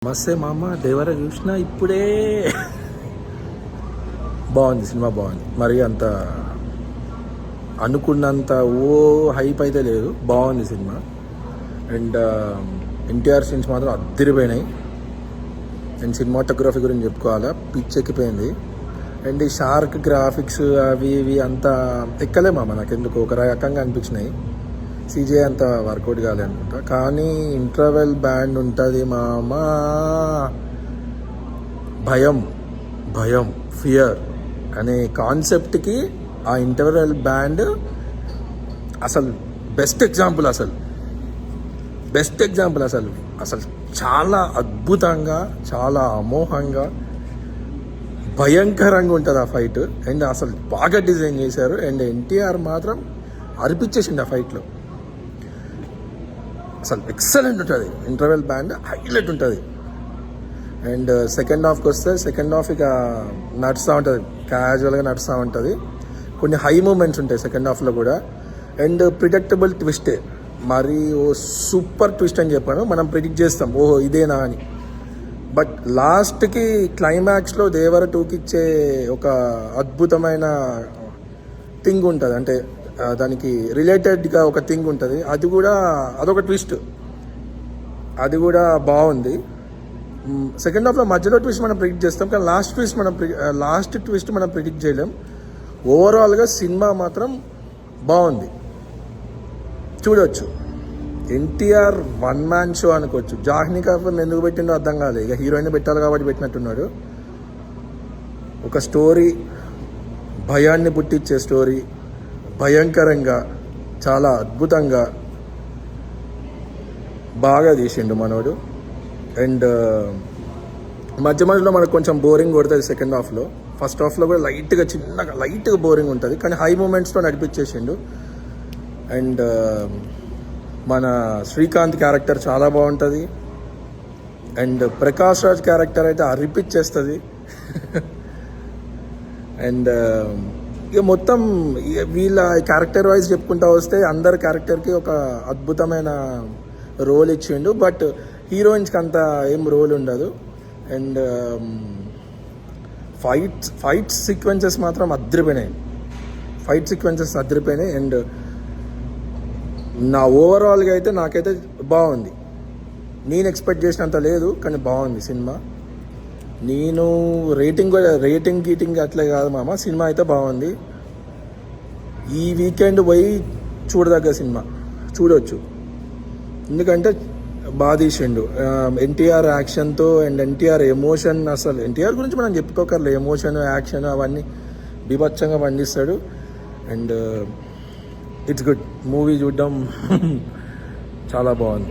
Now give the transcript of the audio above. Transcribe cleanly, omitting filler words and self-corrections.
మస్తే మామ దేవర చూసినా ఇప్పుడే బాగుంది సినిమా, బాగుంది. మరి అంత అనుకున్నంత హైప్ అయితే లేదు, బాగుంది సినిమా. అండ్ ఎన్టీఆర్ సీన్స్ మాత్రం అద్దరిపోయినాయి. అండ్ సినిమాటోగ్రఫీ గురించి చెప్పుకోవాలా, పిచ్చెక్కిపోయింది. అండ్ ఈ షార్క్ గ్రాఫిక్స్ అవి ఇవి అంతా ఎక్కలే మామ, నాకు ఎందుకు ఒక రకంగా అనిపించినాయి. సీజే అంత వర్కౌట్ కాలే అనుకుంటా. కానీ ఇంటర్వెల్ బ్యాండ్ ఉంటుంది మామా, భయం ఫియర్ అనే కాన్సెప్ట్కి ఆ ఇంటర్వెల్ బ్యాండ్ అసలు బెస్ట్ ఎగ్జాంపుల్. అసలు చాలా అద్భుతంగా, చాలా అమోఘంగా, భయంకరంగా ఉంటుంది ఆ ఫైట్. అండ్ అసలు బాగా డిజైన్ చేశారు. అండ్ ఎన్టీఆర్ మాత్రం అరిపించేసిండు ఆ ఫైట్లో. అసలు ఎక్సలెంట్ ఉంటుంది. ఇంటర్వెల్ బ్యాండ్ హైలైట్ ఉంటుంది. అండ్ సెకండ్ హాఫ్కి వస్తే, సెకండ్ హాఫ్ ఇక నడుస్తూ ఉంటుంది, క్యాజువల్గా నడుస్తూ ఉంటుంది. కొన్ని హై మూమెంట్స్ ఉంటాయి సెకండ్ హాఫ్లో కూడా. అండ్ ప్రిడిక్టబుల్ ట్విస్టే, మరి ఓ సూపర్ ట్విస్ట్ అని చెప్పాను. మనం ప్రిడిక్ట్ చేస్తాం ఓహో ఇదేనా అని. బట్ లాస్ట్కి క్లైమాక్స్లో దేవర 2కి ఇచ్చే ఒక అద్భుతమైన థింగ్ ఉంటుంది. అంటే దానికి రిలేటెడ్గా ఒక థింగ్ ఉంటుంది. అది కూడా అదొక ట్విస్ట్, అది కూడా బాగుంది. సెకండ్ హాఫ్లో మధ్యలో ట్విస్ట్ మనం ప్రిడిక్ట్ చేస్తాం, కానీ లాస్ట్ ట్విస్ట్ మనం ప్రిడిక్ట్ చేయలేం. ఓవరాల్గా సినిమా మాత్రం బాగుంది, చూడవచ్చు. ఎన్టీఆర్ వన్ మ్యాన్ షో అనుకోవచ్చు. జాహ్నీ కపూర్ని ఎందుకు పెట్టిండో అర్థం కాలేదు. ఇక హీరోయిన్ పెట్టాలి కాబట్టి పెట్టినట్టున్నాడు. ఒక స్టోరీ, భయాన్ని పుట్టించే స్టోరీ, భయంకరంగా, చాలా అద్భుతంగా బాగా తీసిండు మనోడు. అండ్ మధ్యలో మనకు కొంచెం బోరింగ్ కొడుతుంది సెకండ్ హాఫ్లో. ఫస్ట్ హాఫ్లో కూడా లైట్గా బోరింగ్ ఉంటుంది, కానీ హై మూమెంట్స్తో నడిపించేసిండు. అండ్ మన శ్రీకాంత్ క్యారెక్టర్ చాలా బాగుంటుంది. అండ్ ప్రకాష్ రాజ్ క్యారెక్టర్ అయితే అరిపించేస్తుంది. అండ్ ఇక మొత్తం వీళ్ళ క్యారెక్టర్ వైజ్ చెప్పుకుంటా వస్తే అందరి క్యారెక్టర్కి ఒక అద్భుతమైన రోల్ ఇచ్చిండు. బట్ హీరోయిన్స్కి అంత ఏం రోల్ ఉండదు. అండ్ ఫైట్ సీక్వెన్సెస్ మాత్రం అదిరిపోయినాయి. అండ్ నా ఓవరాల్గా అయితే నాకైతే బాగుంది. నేను ఎక్స్పెక్ట్ చేసినంత లేదు, కానీ బాగుంది సినిమా. నేను రేటింగ్ గీటింగ్ అట్లే కాదు మామ, సినిమా అయితే బాగుంది. ఈ వీకెండ్ పోయి చూడదగ్గ సినిమా, చూడవచ్చు. ఎందుకంటే బాగా తీసిండు ఎన్టీఆర్ యాక్షన్తో. అండ్ ఎన్టీఆర్ ఎమోషన్, అసలు ఎన్టీఆర్ గురించి మనం చెప్పుకోకర్లే, ఎమోషన్, యాక్షన్ అవన్నీ బీభత్సంగా పండిస్తాడు. అండ్ ఇట్స్ గుడ్ మూవీ, చూడడం చాలా బాగుంది.